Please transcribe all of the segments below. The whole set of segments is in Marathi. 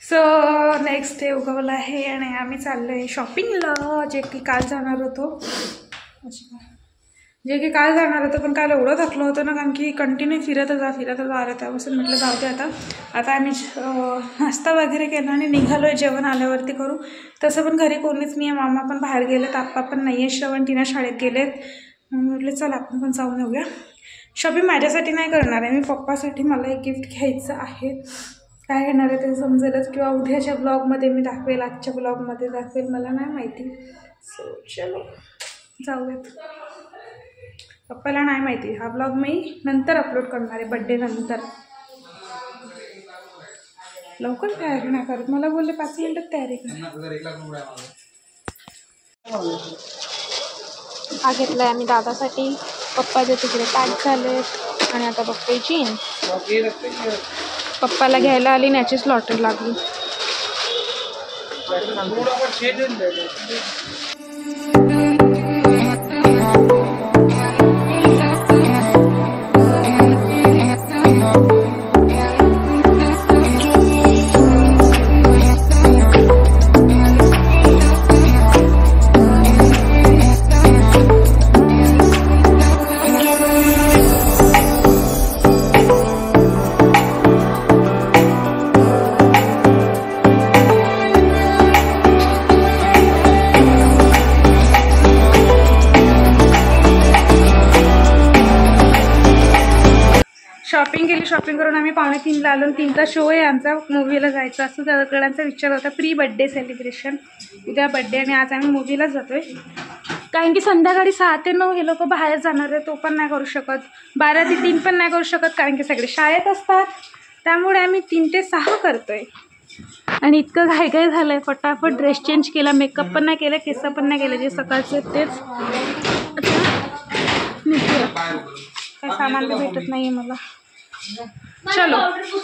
सो नेक्स्ट डे उगवला आहे आणि आम्ही चाललो आहे शॉपिंगला, जे की काल जाणार होतो पण काल एवढं थकलो होतो ना, कारण की कंटिन्यू फिरतच आलं. त्यापासून म्हटलं जाऊ दे आता आम्ही नाश्ता वगैरे केला आणि निघालो आहे. जेवण आल्यावरती करू. तसं पण घरी कोणीच नाही आहे, मामा पण बाहेर गेलेत, आप्पा पण नाही आहे, श्रवण टीना शाळेत गेलेत. म्हटलं चला आपण पण जाऊन येऊया. शॉपिंग माझ्यासाठी नाही करणार आहे मी, पप्पासाठी मला एक गिफ्ट घ्यायचं आहे. काय घेणार आहे ते समजेलच, किंवा उद्याच्या ब्लॉगमध्ये मी दाखवेल, आजच्या ब्लॉगमध्ये दाखवेल, मला नाही माहिती. सो चलो जाऊयात. पप्पाला नाही माहिती. हा ब्लॉग मी नंतर अपलोड करणार आहे, बड्डे नंतर. लवकर तयारी नाही करत, मला बोलले 5 मिनिटात तयारी कर. हा घेतलाय आम्ही दादासाठी, पप्पाचे तिकडे पॅक झाले आणि आता बघते जीन. पप्पाला घ्यायला आली आणि याचीच लॉटरी लागली. शॉपिंग करून आम्ही 2:45ला आलो. 3चा शो आहे आमचा, मूवीला जायचं असं सगळ्यांचा विचार होता. प्री बड्डे सेलिब्रेशन, उद्या बड्डे आणि आज आम्ही मूवीलाच जातोय. कारण की संध्याकाळी 6 ते 9 हे लोक बाहेर जाणार आहे, तो पण नाही करू शकत. 12 ते 3 पण नाही करू शकत, कारण की सगळे शाळेत असतात. त्यामुळे आम्ही 3 ते 6 करतोय. आणि इतकं घाई झालं आहे, फटाफट ड्रेस चेंज केला, मेकअप पण नाही केलं, केस पण नाही केलं, जे सकाळचे तेच. काय सामान तर भेटत नाही आहे मला. चलो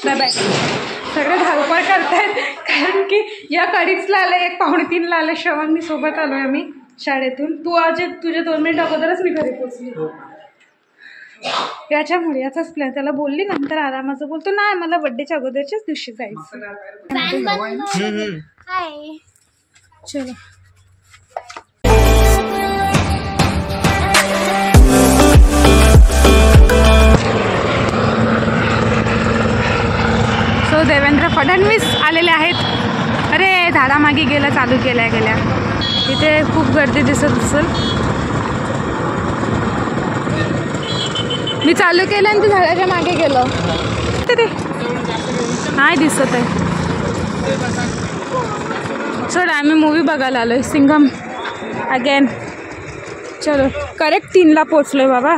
बाय. सगळे धावपळ करतायत, कारण की या कडीचला आलं, 1:45ला आलं श्रवण, मी सोबत आलो आहे आम्ही शाळेतून. तू आज तुझ्या 2 मिनिट अगोदरच मी घरी पोचली. याच्यामुळे याचाच प्लॅन. त्याला बोलली नंतर आरामाचं, बोलतो नाही मला बड्डेच्या अगोदरच्याच दिवशी जायचं. चलो देवेंद्र फडणवीस आलेले आहेत. अरे झाडामागे गेला, चालू गेल्या इथे खूप गर्दी दिसत असेल. मी चालू केलं आणि तू झाडाच्या मागे गेलो ते नाही दिसत आहे. चल आम्ही मूवी बघायला आलोय, सिंघम अगेन. चलो करेक्ट 3ला पोचलोय बाबा,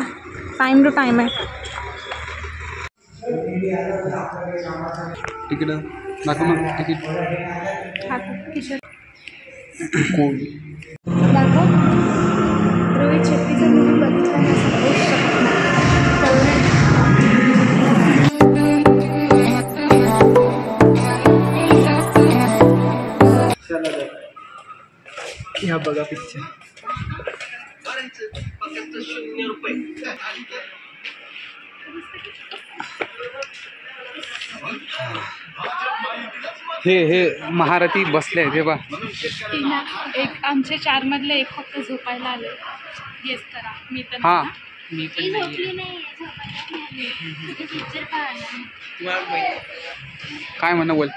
टाइम टू टाइम आहे. तिकीट दाखव ना, तिकीट दाखव. रोहित शेट्टीचा मूवी बघितला या बघा पिक्चर. हे महारथी बसले ते बा. एक आमचे 4 मधले एक फक्त झोपायला आले. येस करा. मी तर हां मी पण झोपली नाही. काय म्हणा बोल.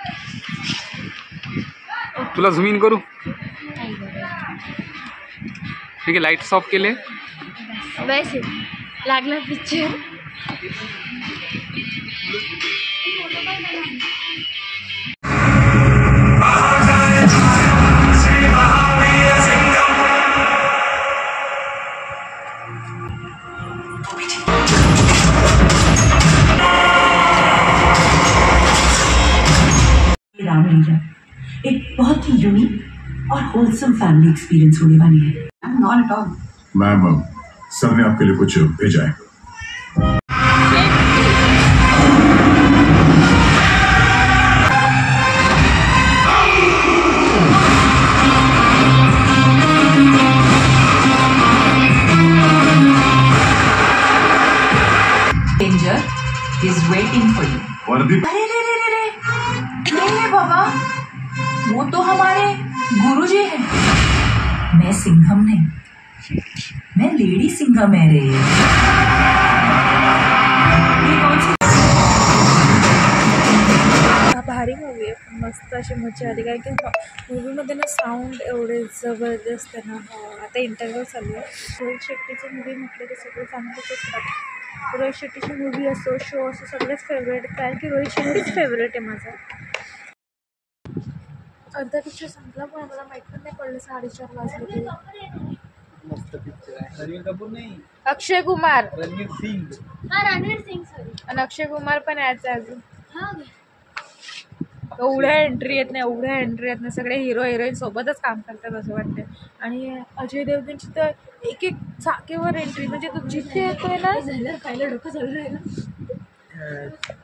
तुला झूम इन करू. ठीक आहे, लाईट्स ऑफ केले. वैसे लागला पिक्चर. रामलीला एक बहुत ही यूनिक और होलसम फैमिली एक्सपीरियंस होने वाली है. Not at all ma'am, sir ने आपके लिए कुछ भेजा है. Danger is waiting for you. वर्दी अरे रे रे रे रे, नहीं है बाबा, वो तो हमारे गुरुजी हैं। मैं सिंघम नहीं, मैं लेडी सिंघम है रे। ये कौन सी भारी मूवी आहे, मस्त अशी मजा आली. कारण की मूवीमध्ये ना साऊंड एवढे जबरदस्त आहे ना. आता इंटरव्ह्यू चालू आहे. रोहित शेट्टीची मूवी म्हटलं की सगळं चांगलंच असतात. रोहित शेट्टीची मूवी असो, शो असो, सगळेच फेवरेट. कारण की रोहित शेट्टीच फेवरेट आहे माझा. अर्धा पिक्चर संपला पण मला माहीत पण नाही पडलं 4:30 वाजले ते. मस्त पिक्चर आहे. रणवीर कपूर नाही, अक्षय कुमार रणवीर सिंग. रणवीर सिंग सॉरी. आणि अक्षय कुमार पण यायचं अजून. एवढ्या एंट्री येत नाही, सगळे हिरो हिरोईन सोबतच काम करतात असं वाटतं. आणि अजय देवगणची तर एक एक चाकेवर एंट्री, म्हणजे तो जिथे येतोय ना झालं खायला डोकं झालं आहे ना.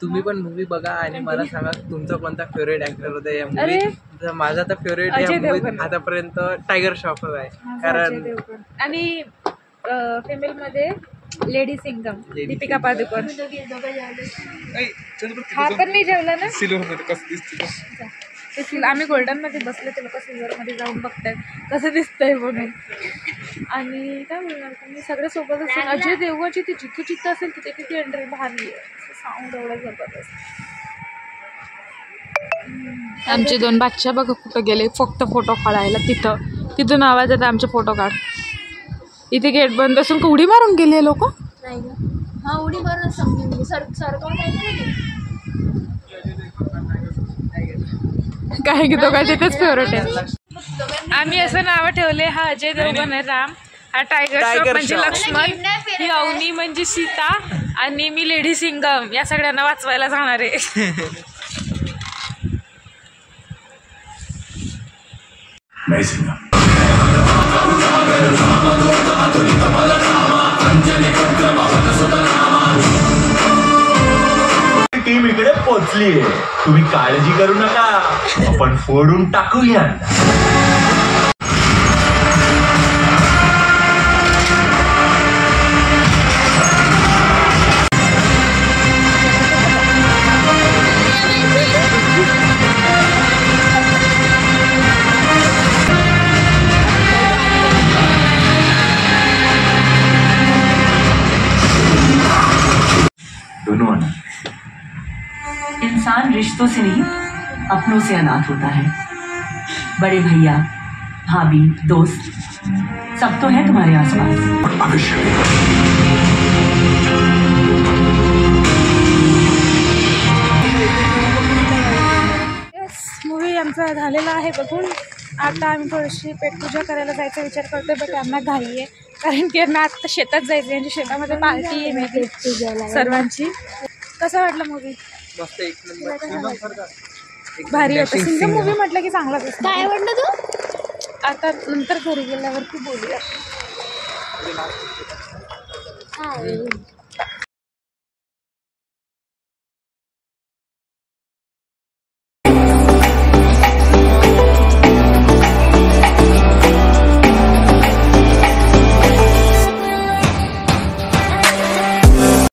तुम्ही पण मूवी बघा आणि मला सांगा तुमचा कोणता फेवरेट ऍक्टर होता या अरे मूवीत. माझा तर फेवरेट अजय या मूवीत देवगण. आतापर्यंत टायगर श्रॉफ आहे. माझा अजय कारण देवगण. आणि फिमेलमध्ये लेडी सिंगम, दीपिका पादुकोण. हा पण नाही जेवला ना. सिल्वरमध्ये कसं दिसतं. ते आम्ही गोल्डनमध्ये बसले, ते लोक सिल्वरमध्ये जाऊन बघतायत कसं दिसतंय म्हणून. आणि काय बोलणार तुम्ही, सगळे सोबत असेल. अजय देवगणची ती जिथे असेल तिथे तिथे एंट्री भारी आहे. साऊंड एवढं जबरदस्त. आमचे 2 बादशाह बघा कुठं गेले, फक्त फोटो काढायला. तिथून आवाज येतात आमचे फोटो काढ. इथे गेट बंद असून उडी मारून गेले लोक. नाही गं, हा उडी मारून समजून गेली. सरकार काय की तो काय तिथेच फेवरेट आहे. आम्ही असं नाव ठेवले, हा अजय देवगण आहे राम, हा टायगर श्रॉफ म्हणजे लक्ष्मण, ही अवनी म्हणजे सीता, आणि मी लेडी सिंगम या सगळ्यांना वाचवायला जाणार आहे. नहीं सिंघम. टीम इकडे पोहोचलीये, तुम्ही काळजी करू नका, आपण फोडून टाकूया. दोनों आना. इंसान रिश्तों से नहीं अपनों से अनाथ होता है। बड़े भैया, भाभी, दोस्त सब तो है तुम्हारे आसपास। अवश्य. मूवी आमचा झालेला आहे बघून. आता आम्ही थोडीशी पेटपूजा करायला जायचा विचार करतोय, पण त्यांना घाई आहे. कारण की यांना आता शेतात जायचं, यांच्या शेतामध्ये पार्टी आहे सर्वांची. कसं वाटलं मूवी? मस्त, एक नंबर. भारी होतं. सिंगम मूवी म्हटलं की चांगलाच असतं. काय आवडलं तू? आता नंतर घरी गेल्यावरती बोलूया. हा